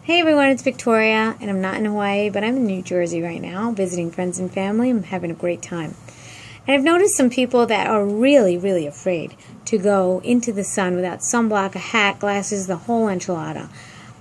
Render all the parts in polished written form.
Hey everyone, it's Victoria, and I'm not in Hawaii, but I'm in New Jersey right now, visiting friends and family. I'm having a great time. And I've noticed some people that are really, really afraid to go into the sun without sunblock, a hat, glasses, the whole enchilada.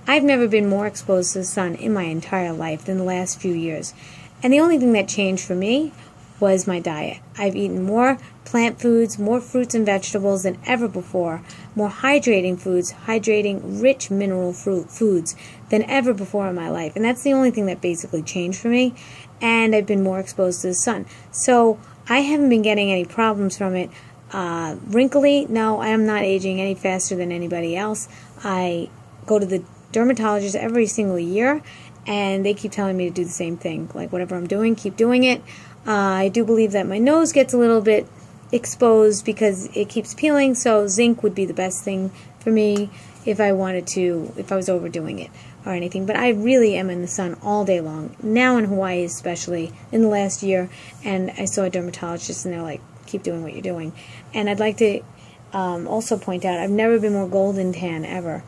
I've never been more exposed to the sun in my entire life than the last few years. And the only thing that changed for me was my diet. I've eaten more plant foods, more fruits and vegetables than ever before, more hydrating foods, hydrating rich mineral foods than ever before in my life. And that's the only thing that basically changed for me. And I've been more exposed to the sun. So I haven't been getting any problems from it. Wrinkly? No, I am not aging any faster than anybody else. I go to the dermatologist every single year, and they keep telling me to do the same thing. Like, whatever I'm doing, keep doing it. I do believe that my nose gets a little bit exposed because it keeps peeling, so zinc would be the best thing for me if I was overdoing it or anything. But I really am in the sun all day long, now in Hawaii especially, in the last year, and I saw a dermatologist and they're like, keep doing what you're doing. And I'd like to also point out, I've never been more golden tan ever,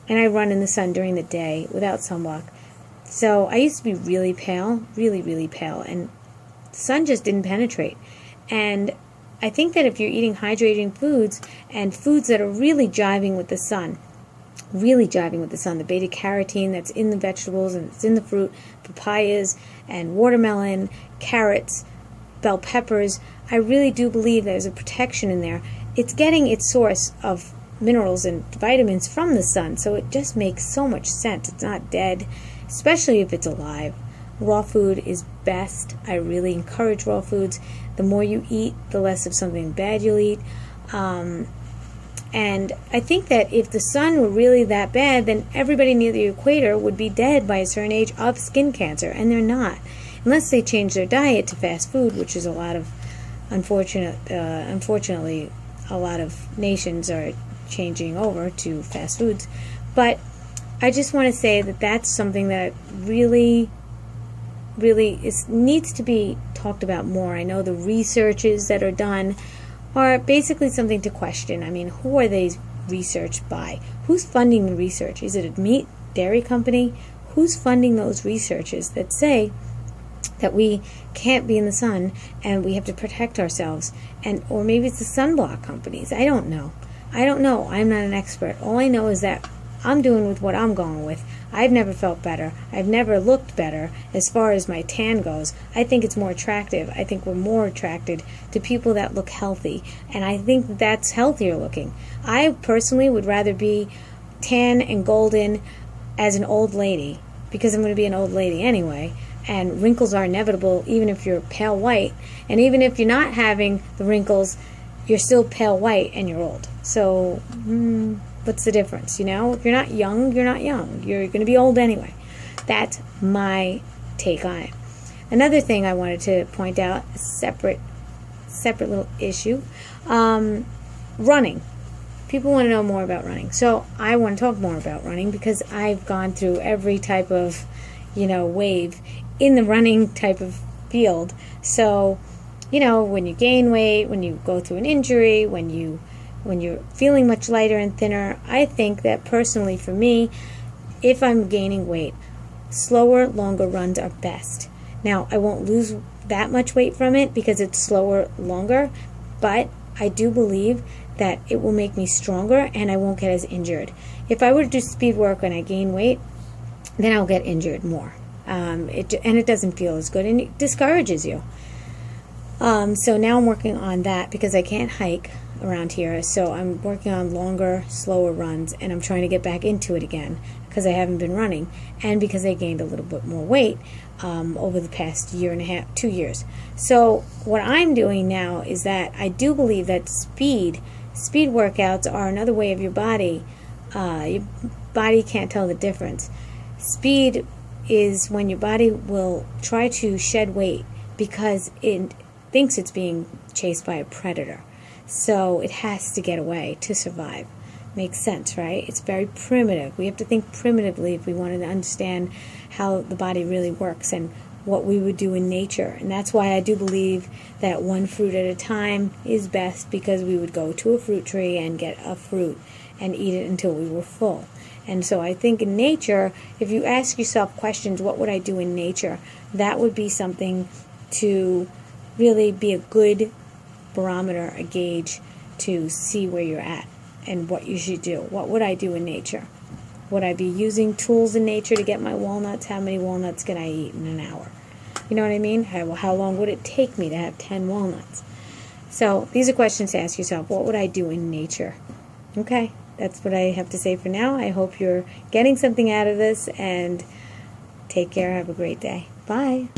and I run in the sun during the day without sunblock. So I used to be really pale, really, really pale, and the sun just didn't penetrate. And I think that if you're eating hydrating foods and foods that are really jiving with the sun, the beta carotene that's in the vegetables and it's in the fruit, papayas and watermelon, carrots, bell peppers, I really do believe there's a protection in there. It's getting its source of minerals and vitamins from the sun, so it just makes so much sense. It's not dead, especially if it's alive. Raw food is best. I really encourage raw foods. The more you eat, the less of something bad you'll eat. And I think that if the sun were really that bad, then everybody near the equator would be dead by a certain age of skin cancer, and they're not. Unless they change their diet to fast food, which is unfortunately, a lot of nations are changing over to fast foods. But I just want to say that that's something that really needs to be talked about more. I know the researches that are done are basically something to question. I mean, who are they researched by? Who's funding the research? Is it a meat dairy company? Who's funding those researches that say that we can't be in the sun and we have to protect ourselves? Or maybe it's the sunblock companies. I don't know. I'm not an expert. All I know is that I'm doing with what I'm going with. I've never felt better. I've never looked better as far as my tan goes. I think it's more attractive. I think we're more attracted to people that look healthy, and I think that's healthier looking. I personally would rather be tan and golden as an old lady, because I'm going to be an old lady anyway, and wrinkles are inevitable even if you're pale white, and even if you're not having the wrinkles, you're still pale white and you're old. So, what's the difference, you know? If you're not young, you're not young. You're going to be old anyway. That's my take on it. Another thing I wanted to point out, a separate little issue, running. People want to know more about running. So I want to talk more about running because I've gone through every type of, wave in the running type of field. So, when you gain weight, when you go through an injury, when you're feeling much lighter and thinner, I think that personally for me, if I'm gaining weight, slower, longer runs are best. Now, I won't lose that much weight from it because it's slower, longer, but I do believe that it will make me stronger and I won't get as injured. If I were to do speed work and I gain weight, then I'll get injured more. It doesn't feel as good and it discourages you. So now I'm working on that because I can't hike around here, so I'm working on longer, slower runs, and I'm trying to get back into it again because I haven't been running and because I gained a little bit more weight over the past year and a half, 2 years. So what I'm doing now is that I do believe that speed workouts are another way of your body can't tell the difference. Speed is when your body will try to shed weight because it thinks it's being chased by a predator. So it has to get away to survive. Makes sense, right? It's very primitive. We have to think primitively if we wanted to understand how the body really works and what we would do in nature. And that's why I do believe that one fruit at a time is best, because we would go to a fruit tree and get a fruit and eat it until we were full. And so I think in nature, if you ask yourself questions, what would I do in nature? That would be something to really be a good barometer, a gauge to see where you're at and what you should do. What would I do in nature? Would I be using tools in nature to get my walnuts? How many walnuts can I eat in an hour? You know what I mean? How long would it take me to have 10 walnuts? So these are questions to ask yourself. What would I do in nature? Okay, that's what I have to say for now. I hope you're getting something out of this, and take care. Have a great day. Bye.